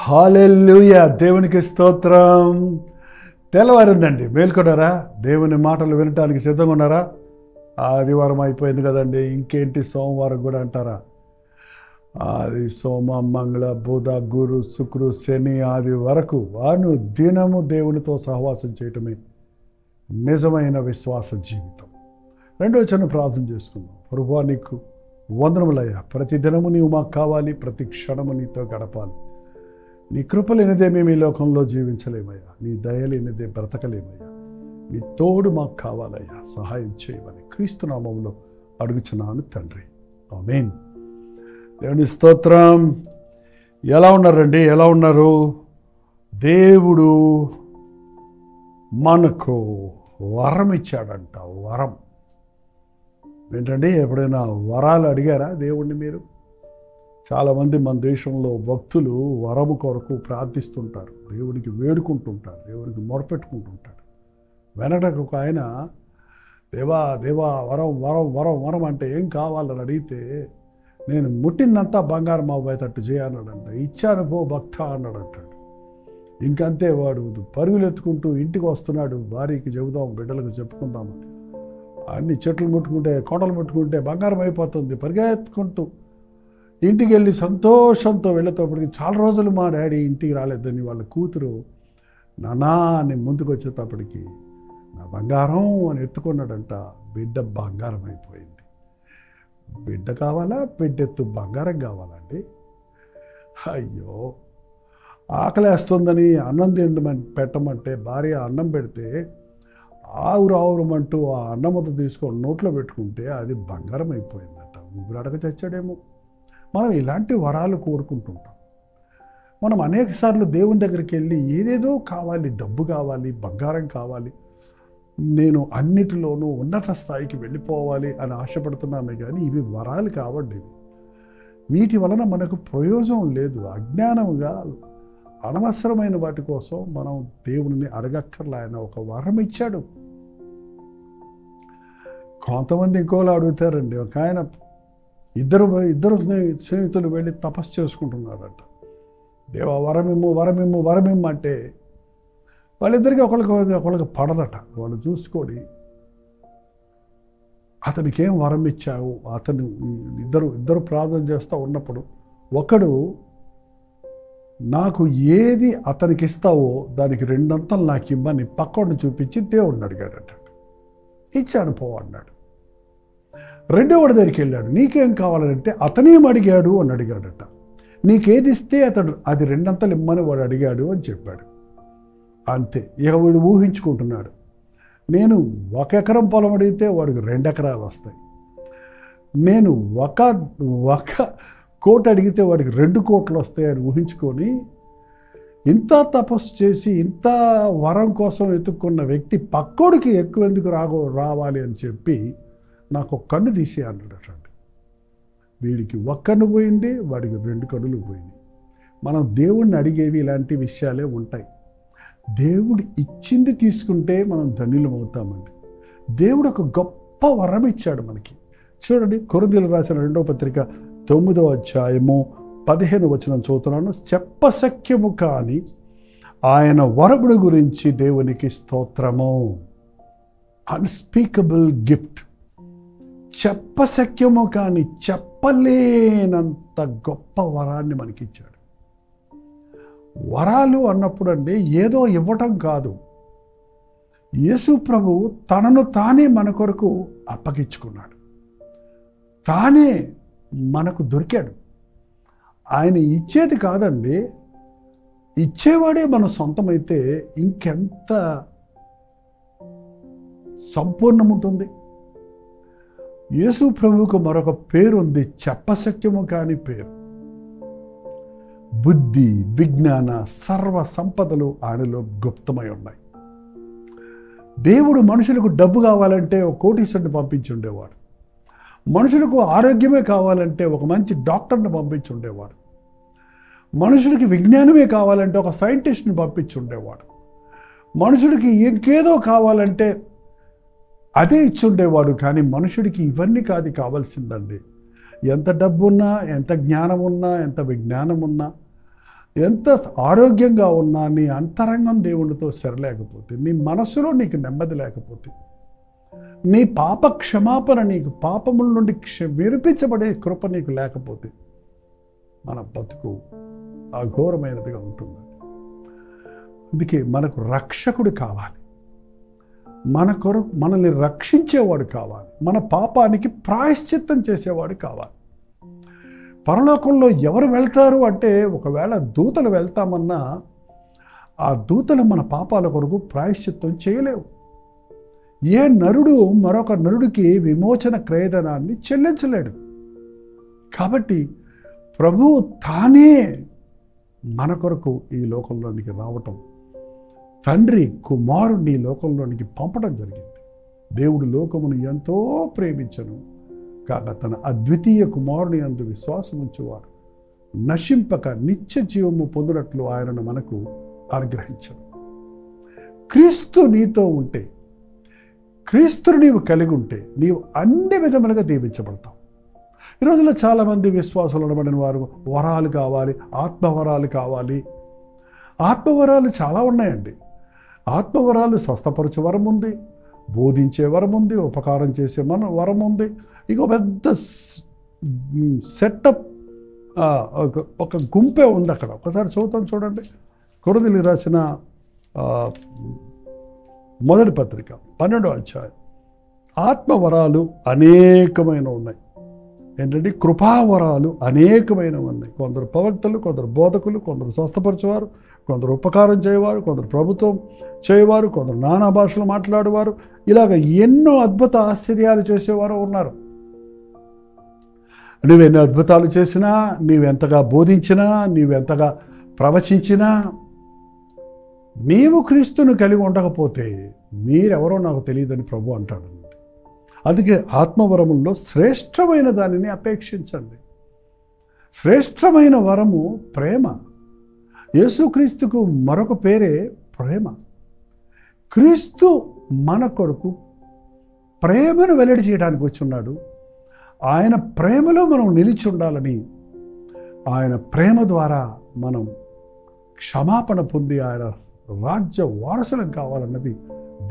హల్లెలూయా, దేవునికి స్తోత్రం. తెల్లవారిందండి, మేల్కొన్నారా? దేవుని మాటలు వినటానికి సిద్ధంగా ఉన్నారా? ఆదివారం అయిపోయింది కదండి, ఇంకేంటి సోమవారం కూడా అంటారా? ఆది సోమ మంగళ బుధ గురు శుక్రు శని ఆది వరకు దినము దేవునితో సహవాసం చేయటమే నిజమైన విశ్వాస జీవితం. రెండో చిన్న ప్రార్థన చేసుకుందాం. ప్రభువా, నీకు వందనములయ్యా. ప్రతి దినము నీవు మాకు కావాలి, ప్రతి క్షణము నీతో గడపాలి. నీ కృప లేనిదే మేము ఈ లోకంలో జీవించలేమయ్యా, నీ దయ లేనిదే బ్రతకలేమయ్యా. నీ తోడు మాకు కావాలయ్యా, సహాయం చేయమని క్రీస్తు నామములో అడుగుచున్నాను తండ్రి, ఆమేన్. దేవుని స్తోత్రం. ఎలా ఉన్నారండి? ఎలా ఉన్నారు? దేవుడు మనకు వరం ఇచ్చాడంట. వరం ఏంటండి? ఎప్పుడైనా వరాలు అడిగారా దేవుణ్ణి మీరు? చాలామంది మన దేశంలో భక్తులు వరము కొరకు ప్రార్థిస్తుంటారు, దేవుడికి వేడుకుంటుంటారు, దేవుడికి మొరపెట్టుకుంటుంటారు. వెనటకు ఒక ఆయన, దేవా దేవా వరం వరం వరం వరం అంటే ఏం కావాలని అడిగితే, నేను ముట్టిందంతా బంగారం అవ్వేటట్టు చేయన్నాడంట. ఇచ్చాను పో భక్త అన్నాడంటాడు. ఇంకంతే, వాడు పరుగులు ఎత్తుకుంటూ ఇంటికి వస్తున్నాడు. భార్యకి చెబుదాం, బిడ్డలకు చెప్పుకుందామని. అన్ని చెట్లు ముట్టుకుంటే, కొండలు ముట్టుకుంటే బంగారం అయిపోతుంది. పరిగెత్తుకుంటూ ఇంటికి వెళ్ళి సంతోషంతో వెళ్ళేటప్పటికి, చాలా రోజులు మా డాడీ ఇంటికి రాలేదని వాళ్ళ కూతురు నానా అని ముందుకు వచ్చేటప్పటికి, నా బంగారం అని ఎత్తుకున్నాడంట. బిడ్డ బంగారం అయిపోయింది. బిడ్డ కావాలా? బిడ్డెత్తు బంగారం కావాలండి? అయ్యో, ఆకలేస్తుందని అన్నం పెట్టమంటే భార్య అన్నం పెడితే ఆవురావురమంటూ ఆ అన్నముద్ద తీసుకొని నోట్లో పెట్టుకుంటే అది బంగారం అయిపోయిందట. ఊపిరాడక చచ్చాడేమో. మనం ఇలాంటి వరాలు కోరుకుంటుంటాం. మనం అనేక సార్లు దేవుని దగ్గరికి వెళ్ళి ఏదేదో కావాలి, డబ్బు కావాలి, బంగారం కావాలి, నేను అన్నిటిలోనూ ఉన్నత స్థాయికి వెళ్ళిపోవాలి అని ఆశపడుతున్నామే. కానీ ఇవి వరాలు కావండి. వీటి వలన మనకు ప్రయోజనం లేదు. అజ్ఞానంగా అనవసరమైన వాటి కోసం మనం దేవుడిని అడగక్కర్లా. ఆయన ఒక వరం ఇచ్చాడు. కొంతమంది ఇంకోలా అడుగుతారండి. ఒక ఆయన ఇద్దరు స్నేహితులు వెళ్ళి తపస్సు చేసుకుంటున్నారంట. దేవా వరమిమ్ము వరమిమ్ము వరమిమ్ము అంటే వాళ్ళిద్దరికీ ఒకళ్ళకి పడదట. వాళ్ళు చూసుకొని, అతనికి ఏం వరం ఇచ్చావు? అతను ఇద్దరు ప్రార్థన చేస్తూ ఉన్నప్పుడు ఒకడు, నాకు ఏది అతనికి ఇస్తావో దానికి రెండంతలు నాకు ఇమ్మని పక్కడిని చూపించి దేవుడిని అడిగాడట. ఇచ్చాను పో అన్నాడు. రెండోవాడి దగ్గరికి వెళ్ళాడు. నీకేం కావాలంటే అతనేం అడిగాడు అని అడిగాడట. నీకేది ఇస్తే అతడు అది రెండంతలు ఇమ్మని వాడు అడిగాడు అని చెప్పాడు. అంతే. ఇక వీడు ఊహించుకుంటున్నాడు, నేను 1 ఎకరం పొలం అడిగితే వాడికి 2 ఎకరాలు వస్తాయి, నేను ఒక కోటి అడిగితే వాడికి 2 కోట్లు వస్తాయని ఊహించుకొని, ఇంత తపస్సు చేసి ఇంత వరం కోసం వెతుక్కున్న వ్యక్తి పక్కోడికి ఎక్కువ ఎందుకు రావాలి అని చెప్పి నాకు ఒక కన్ను తీసే అన్నాడటండి. వీడికి 1 కన్ను పోయింది, వాడికి 2 కన్నులు పోయినాయి. మనం దేవుణ్ణి అడిగేవి ఇలాంటి విషయాలే ఉంటాయి. దేవుడు ఇచ్చింది తీసుకుంటే మనం ధన్యులం అవుతామండి. దేవుడు ఒక గొప్ప వరం ఇచ్చాడు మనకి. చూడండి, కొరింథీయులకు రాసిన 2వ పత్రిక 9వ అధ్యాయము 15వ వచనం చదువుతున్నాను. చెప్పశక్యము కాని ఆయన వరముడు గురించి దేవునికి స్తోత్రము. Unspeakable gift. చెప్పశక్యము కానీ చెప్పలేనంత గొప్ప వరాన్ని మనకిచ్చాడు. వరాలు అన్నప్పుడు అండి ఏదో ఇవ్వటం కాదు. యేసు ప్రభు తనను తానే మన కొరకు అప్పగించుకున్నాడు. తానే మనకు దొరికాడు. ఆయన ఇచ్చేది కాదండి, ఇచ్చేవాడే మన సొంతమైతే ఇంకెంత సంపూర్ణం ఉంటుంది. యేసు ప్రభువుకు మరొక పేరు ఉంది, చెప్పశక్యము కాని పేరు. బుద్ధి, విజ్ఞాన, సర్వ సంపదలు ఆయనలో గుప్తమై ఉన్నాయి. దేవుడు మనుషులకు డబ్బు కావాలంటే ఒక కోటీశ్వరుని పంపించి ఉండేవాడు. మనుషులకు ఆరోగ్యమే కావాలంటే ఒక మంచి డాక్టర్ని పంపించి ఉండేవాడు. మనుషులకి విజ్ఞానమే కావాలంటే ఒక సైంటిస్ట్ని పంపించి ఉండేవాడు. మనుషుడికి ఇంకేదో కావాలంటే అదే ఇచ్చుండేవాడు. కానీ మనుషుడికి ఇవన్నీ కాదు కావాల్సిందండి. ఎంత డబ్బున్నా, ఎంత జ్ఞానం ఉన్నా, ఎంత విజ్ఞానం ఉన్నా ఎంత ఆరోగ్యంగా ఉన్నా నీ అంతరంగం దేవునితో సరిలేకపోతే, నీ మనసులో నీకు నెమ్మది లేకపోతే, నీ పాప క్షమాపణ నీకు పాపముల నుండి విడిపించబడే కృప నీకు లేకపోతే మన బతుకు అఘోరమైనదిగా ఉంటుంది. అందుకే మనకు రక్షకుడు కావాలి, మనల్ని రక్షించేవాడు కావాలి, మన పాపానికి ప్రాయశ్చిత్తం చేసేవాడు కావాలి. పరలోకంలో ఎవరు వెళ్తారు అంటే, ఒకవేళ దూతలు వెళ్తామన్నా ఆ దూతలు మన పాపాల కొరకు ప్రాయశ్చిత్తం చేయలేవు. ఏ నరుడు మరొక నరుడికి విమోచన క్రయధనాన్ని చెల్లించలేడు. కాబట్టి ప్రభువు తానే మన కొరకు ఈ లోకంలోనికి రావటం, తండ్రి కుమారుణ్ణి ఈ లోకంలోనికి పంపడం జరిగింది. దేవుడు లోకమును ఎంతో ప్రేమించను కాగా తన అద్వితీయ కుమారుని యందు విశ్వాసం ఉంచువారు నశింపక నిత్య జీవము పొందినట్లు ఆయనను మనకు అనుగ్రహించను. క్రీస్తు నీతో ఉంటే, క్రీస్తుని నీవు కలిగి ఉంటే నీవు అన్ని విధములుగా దీవించబడతావు. ఈ రోజుల్లో చాలామంది విశ్వాసులు అనబడిన వారు వరాలు కావాలి, ఆత్మవరాలు కావాలి. ఆత్మవరాలు చాలా ఉన్నాయండి. ఆత్మవరాలు స్వస్థపరచు వరం ఉంది, బోధించే వరం ఉంది, ఉపకారం చేసే వరం ఉంది. ఇక పెద్ద సెటప్ ఒక గుంపే ఉంది అక్కడ. ఒకసారి చూడండి. కొరింథీయులకు రాసిన మొదటి పత్రిక 12వ అధ్యాయం. ఆత్మవరాలు అనేకమైన ఉన్నాయి. ఏంటంటే కృపావరాలు అనేకమైనవి ఉన్నాయి. కొందరు ప్రవక్తలు, కొందరు బోధకులు, కొందరు స్వస్థపరిచేవారు, కొందరు ఉపకారం చేయవారు, కొందరు ప్రభుత్వం చేయవారు, కొందరు నానా భాషలు మాట్లాడేవారు, ఇలాగ ఎన్నో అద్భుత ఆశ్చర్యాలు చేసేవారు ఉన్నారు. నువ్వెన్నో అద్భుతాలు చేసినా, నీవెంతగా బోధించినా, నీవెంతగా ప్రవచించినా, నీవు క్రీస్తును కలిగి ఉండకపోతే మీరెవరో నాకు తెలియదని ప్రభు అంటాడు. అందుకే ఆత్మవరముల్లో శ్రేష్టమైన దానిని అపేక్షించండి. శ్రేష్టమైన వరము ప్రేమ. యేసుక్రీస్తుకు మరొక పేరే ప్రేమ. క్రీస్తు మన కొరకు ప్రేమను వెల్లడి చేయడానికి వచ్చి ఉన్నాడు. ఆయన ప్రేమలో మనం నిలిచి ఉండాలని, ఆయన ప్రేమ ద్వారా మనం క్షమాపణ పొంది ఆయన రాజ్య వారసులం కావాలన్నది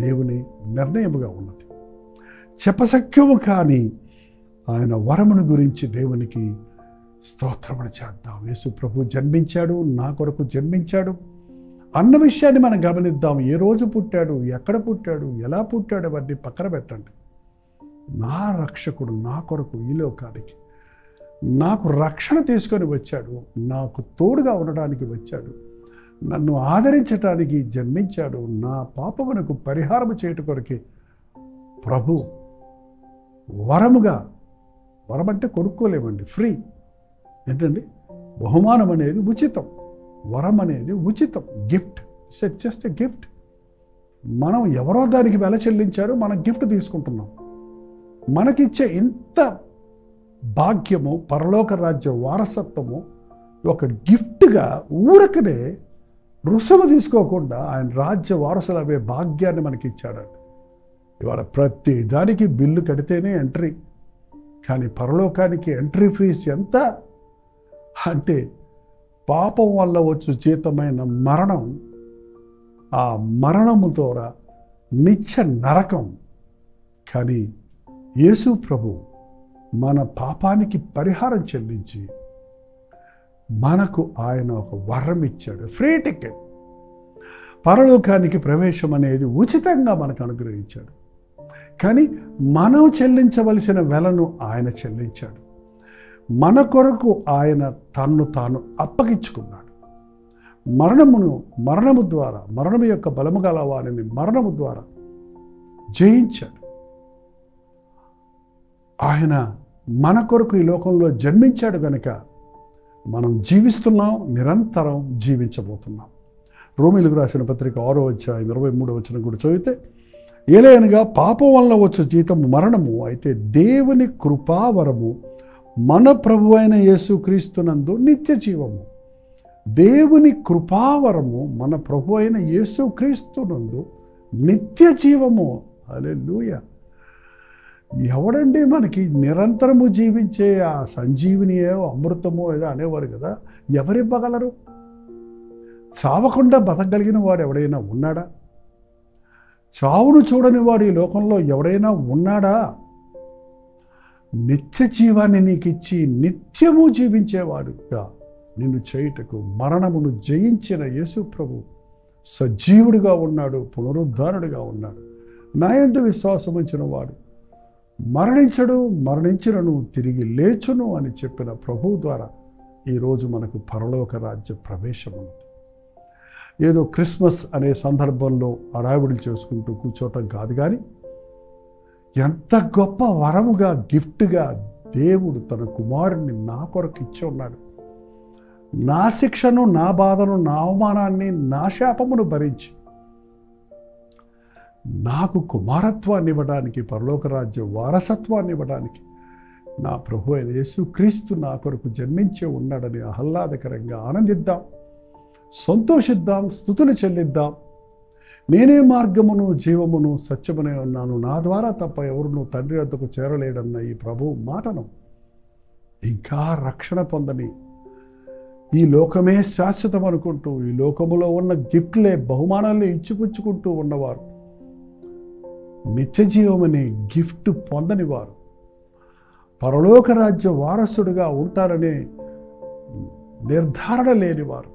దేవుని నిర్ణయముగా ఉన్నది. చెప్పశక్యము కానీ ఆయన వరమును గురించి దేవునికి స్తోత్రములు చేద్దాం. యేసు ప్రభు జన్మించాడు, నా కొరకు జన్మించాడు అన్న విషయాన్ని మనం గమనిద్దాం. ఏ రోజు పుట్టాడు, ఎక్కడ పుట్టాడు, ఎలా పుట్టాడు అవన్నీ పక్కన పెట్టండి. నా రక్షకుడు నా కొరకు ఈ లోకానికి నాకు రక్షణ తీసుకొని వచ్చాడు, నాకు తోడుగా ఉండడానికి వచ్చాడు, నన్ను ఆదరించటానికి జన్మించాడు, నా పాపమునకు పరిహారం చేయట కొరకే ప్రభు వరముగా, వరం అంటే కొనుక్కోలేమండి, ఫ్రీ. ఏంటండి, బహుమానం అనేది ఉచితం, వరం అనేది ఉచితం, gift. It's just a gift. మనం ఎవరో దానికి వెల చెల్లించారో మనం గిఫ్ట్ తీసుకుంటున్నాం. మనకిచ్చే ఇంత భాగ్యము, పరలోక రాజ్య వారసత్వము ఒక గిఫ్ట్గా ఊరకనే రుసుము తీసుకోకుండా ఆయన రాజ్య వారసులు అవే భాగ్యాన్ని మనకి ఇచ్చాడండి. ఇవాళ ప్రతి దానికి బిల్లు కడితేనే ఎంట్రీ. కానీ పరలోకానికి ఎంట్రీ ఫీజు ఎంత అంటే, పాపం వల్ల వచ్చు జీతమైన మరణం, ఆ మరణము ద్వారా నిత్య నరకం. కానీ యేసు ప్రభు మన పాపానికి పరిహారం చెల్లించి మనకు ఆయన ఒక వరం ఇచ్చాడు, ఫ్రీ టికెట్. పరలోకానికి ప్రవేశం అనేది ఉచితంగా మనకు అనుగ్రహించాడు. కానీ మనం చెల్లించవలసిన వెలను ఆయన చెల్లించాడు. మన కొరకు ఆయన తన్ను తాను అప్పగించుకున్నాడు. మరణము ద్వారా, మరణము యొక్క బలము గల వారిని మరణము ద్వారా జయించాడు. ఆయన మన కొరకు ఈ లోకంలో జన్మించాడు కనుక మనం జీవిస్తున్నాం, నిరంతరం జీవించబోతున్నాం. రోమీయులకు రాసిన పత్రిక 6వ అధ్యాయం 23వ వచనం కూడా చదివితే, ఏలయనగా పాపం వల్ల వచ్చు జీతం మరణము, అయితే దేవుని కృపావరము మన ప్రభు అయిన యేసుక్రీస్తునందు నిత్య జీవము. దేవుని కృపావరము మన ప్రభు అయిన యేసుక్రీస్తునందు నిత్య జీవము. హల్లెలూయా. ఎవడండి మనకి నిరంతరము జీవించే ఆ సంజీవినియో అమృతమో ఏదో అనేవారు కదా, ఎవరివ్వగలరు? చావకుండా బతకగలిగిన వాడు ఎవడైనా ఉన్నాడా? చావును చూడని వాడు ఈ లోకంలో ఎవడైనా ఉన్నాడా? నిత్య జీవాన్ని నీకిచ్చి నిత్యము జీవించేవాడుగా నిన్ను చేయుటకు మరణమును జయించిన యేసు ప్రభు సజీవుడిగా ఉన్నాడు, పునరుద్ధారుడిగా ఉన్నాడు. నా యందు విశ్వాసం ఉంచిన వాడు మరణించడు, మరణించినను తిరిగి లేచును అని చెప్పిన ప్రభువు ద్వారా ఈరోజు మనకు పరలోక రాజ్య ప్రవేశం ఉంది. ఏదో క్రిస్మస్ అనే సందర్భంలో హడావిడి చేసుకుంటూ కూర్చోవటం కాదు, కానీ ఎంత గొప్ప వరముగా, గిఫ్ట్గా దేవుడు తన కుమారుణ్ణి నా కొరకు ఇచ్చి ఉన్నాడు. నా శిక్షను, నా బాధను, నా అవమానాన్ని, నా శాపమును భరించి నాకు కుమారత్వాన్ని ఇవ్వడానికి, పరలోక రాజ్య వారసత్వాన్ని ఇవ్వడానికి నా ప్రభు అయిన యేసుక్రీస్తు నా కొరకు జన్మించి ఉన్నాడని ఆహ్లాదకరంగా ఆనందిద్దాం, సంతోషిద్దాం, స్తుతులు చెల్లిద్దాం. నేనే మార్గమును, జీవమును, సత్యమునే ఉన్నాను, నా ద్వారా తప్ప ఎవరును తండ్రి వద్దకు చేరలేడన్న ఈ ప్రభువు మాటను ఇంకా రక్షణ పొందని, ఈ లోకమే శాశ్వతం అనుకుంటూ, ఈ లోకములో ఉన్న గిఫ్ట్లే, బహుమానాలే ఇచ్చిపుచ్చుకుంటూ ఉన్నవారు, నిత్య జీవమనే గిఫ్ట్ పొందని వారు, పరలోక రాజ్య వారసుడిగా ఉంటారనే నిర్ధారణ లేనివారు,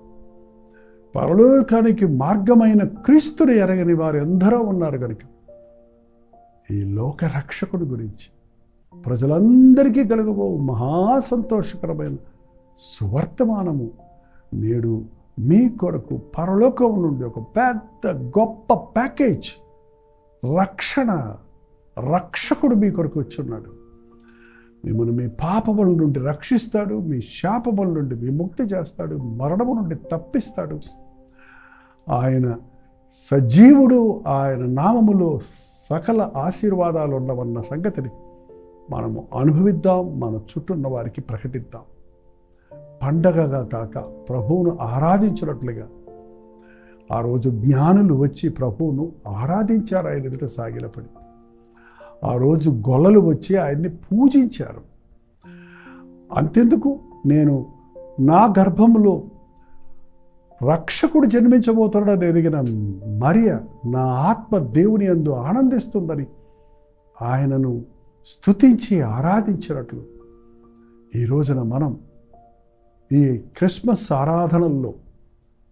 పరలోకానికి మార్గమైన క్రీస్తుని ఎరగని వారు ఎందరో ఉన్నారు కనుక ఈ లోక రక్షకుడి గురించి ప్రజలందరికీ కలుగబో మహాసంతోషకరమైన సువర్తమానము నేడు మీ కొరకు పరలోకం నుండి ఒక పెద్ద గొప్ప ప్యాకేజ్, రక్షకుడు మీ కొరకు వచ్చున్నాడు. మిమ్మల్ని మీ పాపముల నుండి రక్షిస్తాడు, మీ శాపముల నుండి విముక్తి చేస్తాడు, మరణము నుండి తప్పిస్తాడు. ఆయన సజీవుడు, ఆయన నామములో సకల ఆశీర్వాదాలు ఉండవన్న సంగతిని మనము అనుభవిద్దాం, మన చుట్టూ ఉన్న వారికి ప్రకటిద్దాం. పండగగా కాక ప్రభువును ఆరాధించినట్లుగా ఆ రోజు జ్ఞానులు వచ్చి ప్రభువును ఆరాధించారు, ఆయన ఎదుట సాగిలపడి. ఆ రోజు గొల్లలు వచ్చి ఆయన్ని పూజించారు. అంతెందుకు, నేను నా గర్భంలో రక్షకుడు జన్మించబోతున్నాడని ఎరిగిన మరియ నా ఆత్మ దేవుని యందు ఆనందిస్తుందని ఆయనను స్తుతించి ఆరాధించినట్లు ఈ రోజున మనం ఈ క్రిస్మస్ ఆరాధనల్లో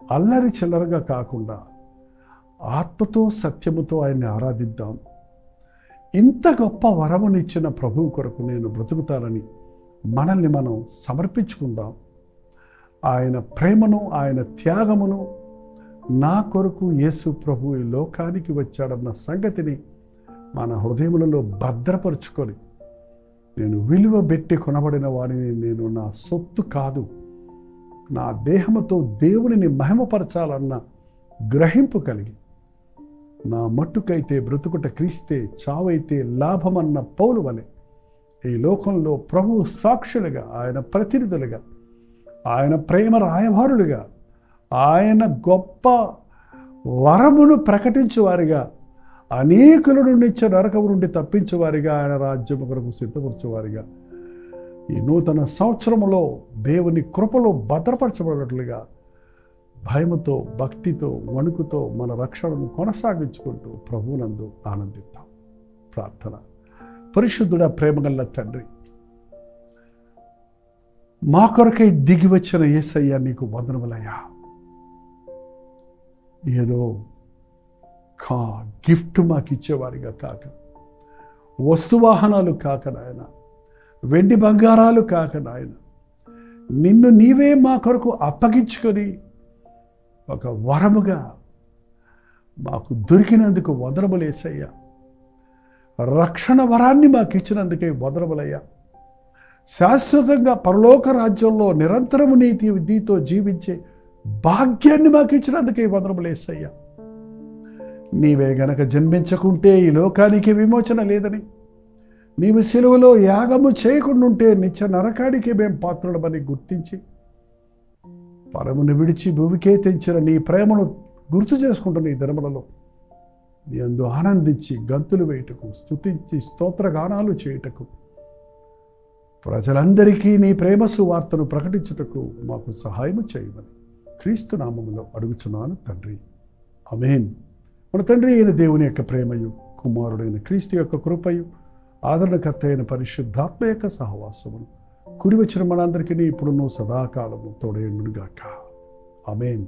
అల్లరి చిల్లరగా కాకుండా ఆత్మతో, సత్యముతో ఆయన్ని ఆరాధిద్దాం. ఇంత గొప్ప వరమునిచ్చిన ప్రభువు కొరకు నేను బ్రతుకుతానని మనల్ని మనం సమర్పించుకుందాం. ఆయన ప్రేమను, ఆయన త్యాగమును, నా కొరకు యేసు ప్రభు ఈ లోకానికి వచ్చాడన్న సంగతిని మన హృదయములలో భద్రపరుచుకొని, నేను విలువ పెట్టి కొనబడిన వాడిని, నేను నా సొత్తు కాదు, నా దేహముతో దేవునిని మహిమపరచాలన్న గ్రహింపు కలిగి, నా మట్టుకైతే బ్రతుకుట క్రీస్తే, చావైతే లాభమన్న పౌలు వలె ఈ లోకంలో ప్రభువు సాక్షులుగా, ఆయన ప్రతినిధులుగా, ఆయన ప్రేమ రాయభారులుగా, ఆయన గొప్ప వరమును ప్రకటించువారిగా, అనేకులను నిత్య నరకము నుండి తప్పించువారిగా, ఆయన రాజ్యము కొరకు సిద్ధపరచువారిగా ఈ నూతన సంవత్సరములో దేవుని కృపలో భద్రపరచబడినట్లుగా భయముతో, భక్తితో, వణుకుతో మన రక్షణను కొనసాగించుకుంటూ ప్రభువునందు ఆనందిద్దాం. ప్రార్థన. పరిశుద్ధుడా, ప్రేమగల్ల తండ్రి, మా కొరకై దిగి వచ్చిన యేసయ్య నీకు వందనములయ్యా. ఏదో గిఫ్ట్ మాకు ఇచ్చేవారిగా కాక, వస్తువాహనాలు కాక నాయన, వెండి బంగారాలు కాక నాయన, నిన్ను నీవే మా కొరకు అప్పగించుకొని ఒక వరముగా మాకు దొరికినందుకు వందనములు యేసయ్యా. రక్షణ వరాన్ని మాకు ఇచ్చినందుకే వందనములయ్యా. శాశ్వతంగా పరలోక రాజ్యంలో నిరంతరము నీతో జీవించే భాగ్యాన్ని మాకు ఇచ్చినందుకే వందనములు యేసయ్యా. నీవే గనక జన్మించకుంటే ఈ లోకానికి విమోచన లేదని, నీవు సిలువలో యాగము చేయకుండా ఉంటే నిత్య నరకానికి మేము పాత్రులమని గుర్తించి, పరమును విడిచి భూమికే తెంచిన నీ ప్రేమను గుర్తు చేసుకుంటున్న ఈ దినములలో నీ యందు ఆనందించి గంతులు వేయుటకు, స్తుతించి స్తోత్రగానాలు చేయుటకు, ప్రజలందరికీ నీ ప్రేమ సువార్తను ప్రకటించుటకు మాకు సహాయము చేయమని క్రీస్తు నామములో అడుగుచున్నాను తండ్రి, ఆమేన్. మన తండ్రి అయిన దేవుని యొక్క ప్రేమయు, కుమారుడైన క్రీస్తు యొక్క కృపయు, ఆదరణకర్త అయిన పరిశుద్ధాత్మ యొక్క సహవాసమును కుడి వచ్చిన మనందరికీ ఇప్పుడును సదాకాలము తోడేయుడుగాక. ఆమేన్.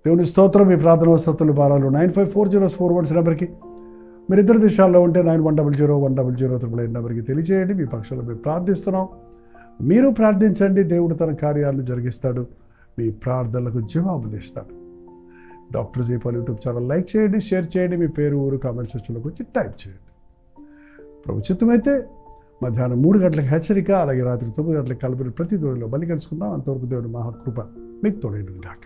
దేవుని స్తోత్రం. మీ ప్రార్థన వసతులు భారాలు 954041 నెంబర్కి, మీరు ఇతర దేశాల్లో ఉంటే 91001000 నెంబర్కి తెలియజేయండి. మీ పక్షంలో మేము ప్రార్థిస్తున్నాం. మీరు ప్రార్థించండి, దేవుడు తన కార్యాలను జరిగిస్తాడు, మీ ప్రార్థనలకు జవాబులు ఇస్తాడు. Doctor Jaipal YouTube channel like చేయండి, షేర్ చేయండి, మీ పేరు ఊరు కామెంట్ సెక్షన్లోకి వచ్చి టైప్ చేయండి. ప్రభు చిత్తమైతే మధ్యాహ్నం 3 గంటలకు హెచ్చరిక, అలాగే రాత్రి 9 గంటలకు కలిపిన ప్రతి దూరంలో బలి కలుసుకుందాం. అంతవరకు దేవుడి మహాకృప మీకు తోడైనగాక.